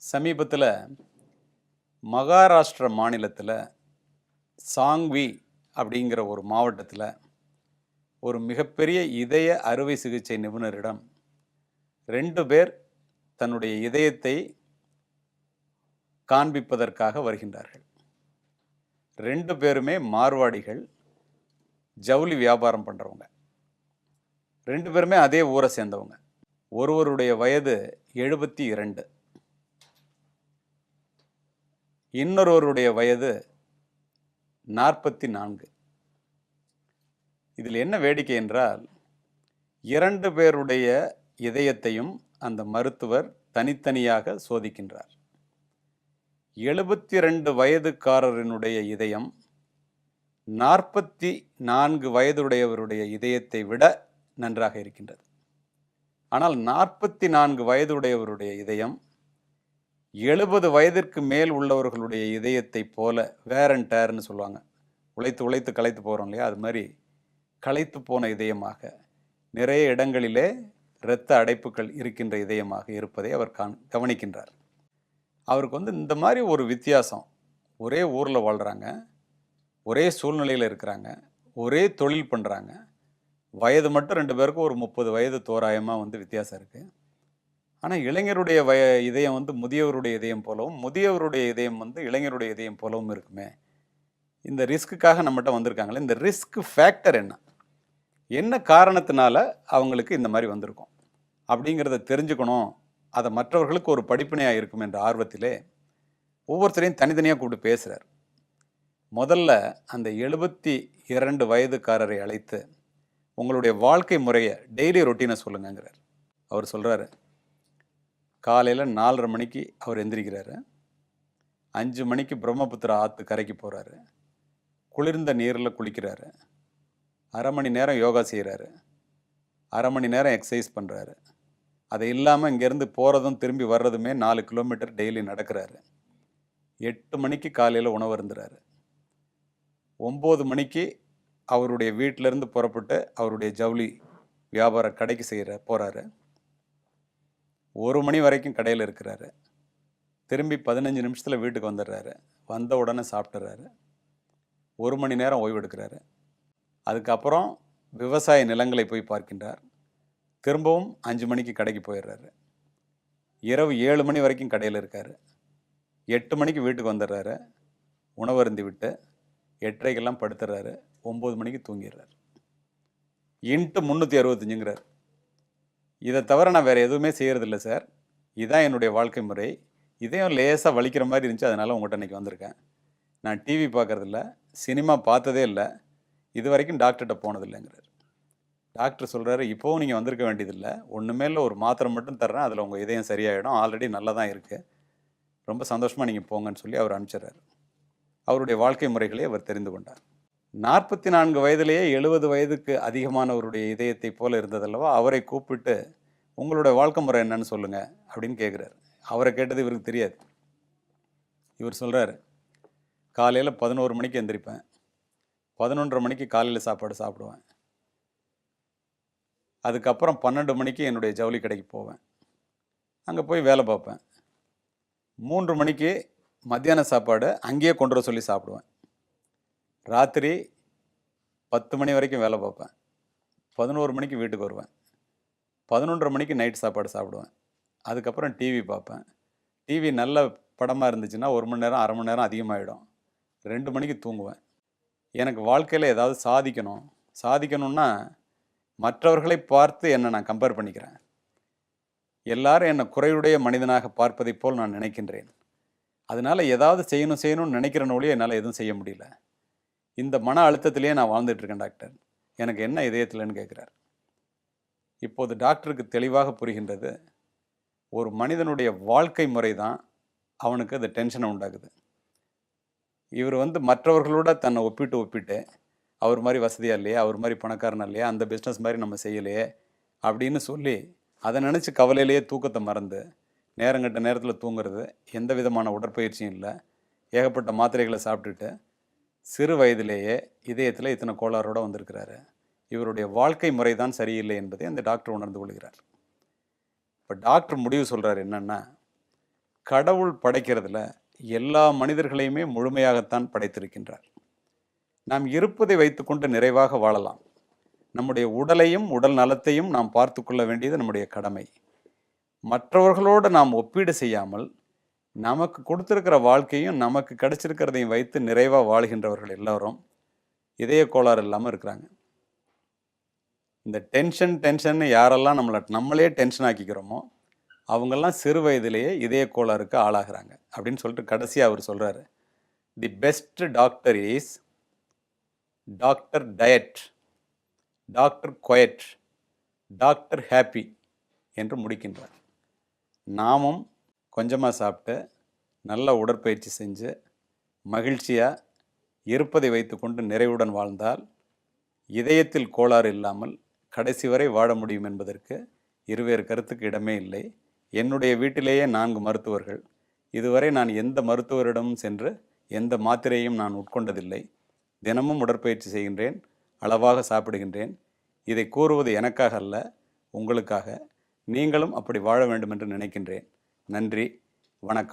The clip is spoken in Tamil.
சமீபத்தில் மகாராஷ்டிர மாநிலத்தில் சாங்வி அப்படிங்கிற ஒரு மாவட்டத்தில் ஒரு மிகப்பெரிய இதய அறுவை சிகிச்சை நிபுணரிடம் 2 பேர் தன்னுடைய இதயத்தை காண்பிப்பதற்காக வருகின்றார்கள். 2 பேருமே மார்வாடிகள், ஜவுளி வியாபாரம் பண்ணுறவங்க. 2 பேருமே அதே ஊரை சேர்ந்தவங்க. ஒருவருடைய வயது 72, இன்னொருவருடைய வயது 44. இதில் என்ன வேடிக்கை என்றால் 2 பேருடைய இதயத்தையும் அந்த மருத்துவர் தனித்தனியாக சோதிக்கின்றார். 72 வயதுக்காரரினுடைய இதயம் 44 வயதுடையவருடைய இதயத்தை விட நன்றாக இருக்கின்றது. ஆனால் 44 வயதுடையவருடைய இதயம் 70 வயதிற்கு மேல் உள்ளவர்களுடைய இதயத்தை போல வேர் அண்ட் டேர்னு சொல்லுவாங்க, உழைத்து உழைத்து களைத்து போகிறோம் இல்லையா, அது மாதிரி களைத்து போன இதயமாக, நிறைய இடங்களிலே இரத்த அடைப்புகள் இருக்கின்ற இதயமாக இருப்பதை அவர் கவனிக்கின்றார். அவருக்கு இந்த மாதிரி ஒரு வித்தியாசம், ஒரே ஊரில் வாழ்கிறாங்க, ஒரே சூழ்நிலையில் இருக்கிறாங்க, ஒரே தொழில் பண்ணுறாங்க, வயது மட்டும் 2 பேருக்கும் ஒரு 30 வயது தோராயமாக வித்தியாசம் இருக்குது. ஆனால் இளைஞருடைய இதயம் முதியவருடைய இதயம் போலவும், முதியவருடைய இதயம் இளைஞருடைய இதயம் போலவும் இருக்குமே. இந்த ரிஸ்க்குக்காக நம்மகிட்ட வந்திருக்காங்களே, இந்த ரிஸ்க் ஃபேக்டர் என்ன காரணத்தினால அவங்களுக்கு இந்த மாதிரி வந்திருக்கும் அப்படிங்கிறத தெரிஞ்சுக்கணும், அதை மற்றவர்களுக்கு ஒரு படிப்பினையாக இருக்கும் என்ற ஆர்வத்திலே ஒவ்வொருத்தரையும் தனித்தனியாக கூப்பிட்டு பேசுகிறார். முதல்ல அந்த 72 வயதுக்காரரை அழைத்து உங்களுடைய வாழ்க்கை முறையை, டெய்லி ரொட்டீனை சொல்லுங்கிறார். அவர் சொல்கிறாரு, காலையில் 4:30 மணிக்கு அவர் எந்திரிக்கிறாரு, 5 மணிக்கு பிரம்மபுத்திரா ஆற்று கரைக்கு போகிறாரு, குளிர்ந்த நீரில் குளிக்கிறாரு, அரை மணி நேரம் யோகா செய்கிறாரு, அரை மணி நேரம் எக்ஸசைஸ் பண்ணுறாரு. அது இல்லாமல் இங்கேருந்து போகிறதும் திரும்பி வர்றதுமே 4 கிலோமீட்டர் டெய்லி நடக்கிறாரு. 8 மணிக்கு காலையில் உணவு அருந்துறாரு. 9 மணிக்கு அவருடைய வீட்டிலேருந்து புறப்பட்டு அவருடைய ஜவுளி வியாபார கடைக்கு போகிறாரு. 1 மணி வரைக்கும் கடையில் இருக்கிறாரு. திரும்பி 15 நிமிஷத்தில் வீட்டுக்கு வந்துடுறாரு. வந்த உடனே சாப்பிட்றாரு. 1 மணி நேரம் ஓய்வு எடுக்கிறாரு. அதுக்கப்புறம் விவசாய நிலங்களை போய் பார்க்கின்றார். திரும்பவும் 5 மணிக்கு கடைக்கு போயிடுறாரு. இரவு 7 மணி வரைக்கும் கடையில் இருக்கார். 8 மணிக்கு வீட்டுக்கு வந்துடுறாரு. உணவு அருந்தி விட்டு 8:30க்கெல்லாம் படுத்துடுறாரு. 9 மணிக்கு தூங்கிடுறாரு. இன்ட்டு 365ங்கிறார். இதை தவிர நான் வேறு எதுவுமே செய்கிறதில்ல சார், இதுதான் என்னுடைய வாழ்க்கை முறை. இதையும் லேசாக வலிக்கிற மாதிரி இருந்துச்சு, அதனால் உங்கள்கிட்ட இன்றைக்கி வந்திருக்கேன். நான் டிவி பார்க்குறதில்ல, சினிமா பார்த்ததே இல்லை, இது வரைக்கும் டாக்டர்கிட்ட போனதில்லைங்கிறார். டாக்டர் சொல்கிறாரு, இப்போவும் நீங்கள் வந்திருக்க வேண்டியதில்லை, ஒன்றுமே இல்லை, ஒரு மாத்திரை மட்டும் தர்றேன், அதில் உங்கள் இதயம் சரியாயிடும், ஆல்ரெடி நல்லா தான் இருக்குது, ரொம்ப சந்தோஷமாக நீங்கள் போங்கன்னு சொல்லி அவர் அனுப்பிச்சிடுறாரு. அவருடைய வாழ்க்கை முறைகளை அவர் தெரிந்து கொண்டார். 44 வயதிலேயே 70 வயதுக்கு அதிகமானவருடைய இதயத்தை போல இருந்ததல்லவா, அவரை கூப்பிட்டு உங்களுடைய வாழ்க்கை முறை என்னன்னு சொல்லுங்கள் அப்படின்னு கேட்குறாரு. அவரை கேட்டது இவருக்கு தெரியாது. இவர் சொல்கிறார், காலையில் 11 மணிக்கு எந்திரிப்பேன், 11:30 மணிக்கு காலையில் சாப்பாடு சாப்பிடுவேன், அதுக்கப்புறம் 12 மணிக்கு என்னுடைய ஜவுளி கடைக்கு போவேன், அங்கே போய் வேலை பார்ப்பேன், 3 மணிக்கு மத்தியான சாப்பாடு அங்கேயே கொண்டு வர சொல்லி சாப்பிடுவேன், ராத்திரி 10 மணி வரைக்கும் வேலை பார்ப்பேன், 11 மணிக்கு வீட்டுக்கு வருவேன், 11:30 மணிக்கு நைட் சாப்பாடு சாப்பிடுவேன், அதுக்கப்புறம் டிவி பார்ப்பேன், டிவி நல்ல படமாக இருந்துச்சுன்னா 1 மணி நேரம் 1/2 மணி நேரம் அதிகமாகிடும், 2 மணிக்கு தூங்குவேன். எனக்கு வாழ்க்கையில் ஏதாவது சாதிக்கணும்னா மற்றவர்களை பார்த்து என்னை நான் கம்பேர் பண்ணிக்கிறேன். எல்லாரும் என்னை குறையுடைய மனிதனாக பார்ப்பதை போல் நான் நினைக்கின்றேன். அதனால் ஏதாவது செய்யணும்னு நினைக்கிறேன்னு ஒழிய என்னால் எதுவும் செய்ய முடியல. இந்த மன அழுத்தத்திலேயே நான் வாழ்ந்துட்டுருக்கேன் டாக்டர், எனக்கு என்ன இதயத்தில்னு கேட்குறார். இப்போது டாக்டருக்கு தெளிவாக புரிகின்றது, ஒரு மனிதனுடைய வாழ்க்கை முறை தான் அவனுக்கு அது டென்ஷனை உண்டாக்குது. இவர் மற்றவர்களோட தன்னை ஒப்பிட்டு அவர் மாதிரி வசதியாக இல்லையே, அவர் மாதிரி பணக்காரனா இல்லையா, அந்த பிஸ்னஸ் மாதிரி நம்ம செய்யலையே அப்படின்னு சொல்லி அதை நினச்சி கவலையிலேயே தூக்கத்தை மறந்து நேரங்கட்ட நேரத்தில் தூங்குறது, எந்த விதமான உடற்பயிற்சியும் இல்லை, ஏகப்பட்ட மாத்திரைகளை சாப்பிட்டுட்டு சிறு வயதிலேயே இதயத்தில் இத்தனை கோளாறோடு வந்திருக்கிறாரு. இவருடைய வாழ்க்கை முறை தான் சரியில்லை என்பதை அந்த டாக்டர் உணர்ந்து கொள்கிறார். இப்போ டாக்டர் முடிவு சொல்கிறார் என்னென்னா, கடவுள் படைக்கிறதுல எல்லா மனிதர்களையுமே முழுமையாகத்தான் படைத்திருக்கின்றார். நாம் இருப்பதை வைத்துக்கொண்டு நிறைவாக வாழலாம். நம்முடைய உடலையும் உடல் நலத்தையும் நாம் பார்த்து கொள்ள வேண்டியது நம்முடைய கடமை. மற்றவர்களோடு நாம் ஒப்பீடு செய்யாமல் நமக்கு கொடுத்திருக்கிற வாழ்க்கையும் நமக்கு கிடைச்சிருக்கிறதையும் வைத்து நிறைவாக வாழ்கின்றவர்கள் எல்லாரும் இதய கோளாறு இல்லாமல் இருக்கிறாங்க. இந்த டென்ஷன் யாரெல்லாம் நம்மளே டென்ஷன் ஆக்கிக்கிறோமோ அவங்கெல்லாம் சிறு வயதிலேயே இதய கோளாறுக்கு ஆளாகிறாங்க அப்படின்னு சொல்லிட்டு கடைசியாக அவர் சொல்கிறாரு, the best doctor is doctor diet, doctor quiet, doctor happy என்று முடிக்கின்றார். நாமும் கொஞ்சமாக சாப்பிட்டு நல்ல உடற்பயிற்சி செஞ்சு மகிழ்ச்சியாக இருப்பதை வைத்துக்கொண்டு நிறைவுடன் வாழ்ந்தால் இதயத்தில் கோளாறு இல்லாமல் கடைசி வரை வாழ முடியும் என்பதற்கு இருவேறு கருத்துக்கு இடமே இல்லை. என்னுடைய வீட்டிலேயே 4 மருத்துவர்கள். இதுவரை நான் எந்த மருத்துவரிடமும் சென்று எந்த மாத்திரையும் நான் உட்கொண்டதில்லை. தினமும் உடற்பயிற்சி செய்கின்றேன், அளவாக சாப்பிடுகின்றேன். இதை கூறுவது எனக்காக அல்ல, உங்களுக்காக. நீங்களும் அப்படி வாழ வேண்டும் என்று நினைக்கின்றேன். நன்றி, வணக்கம்.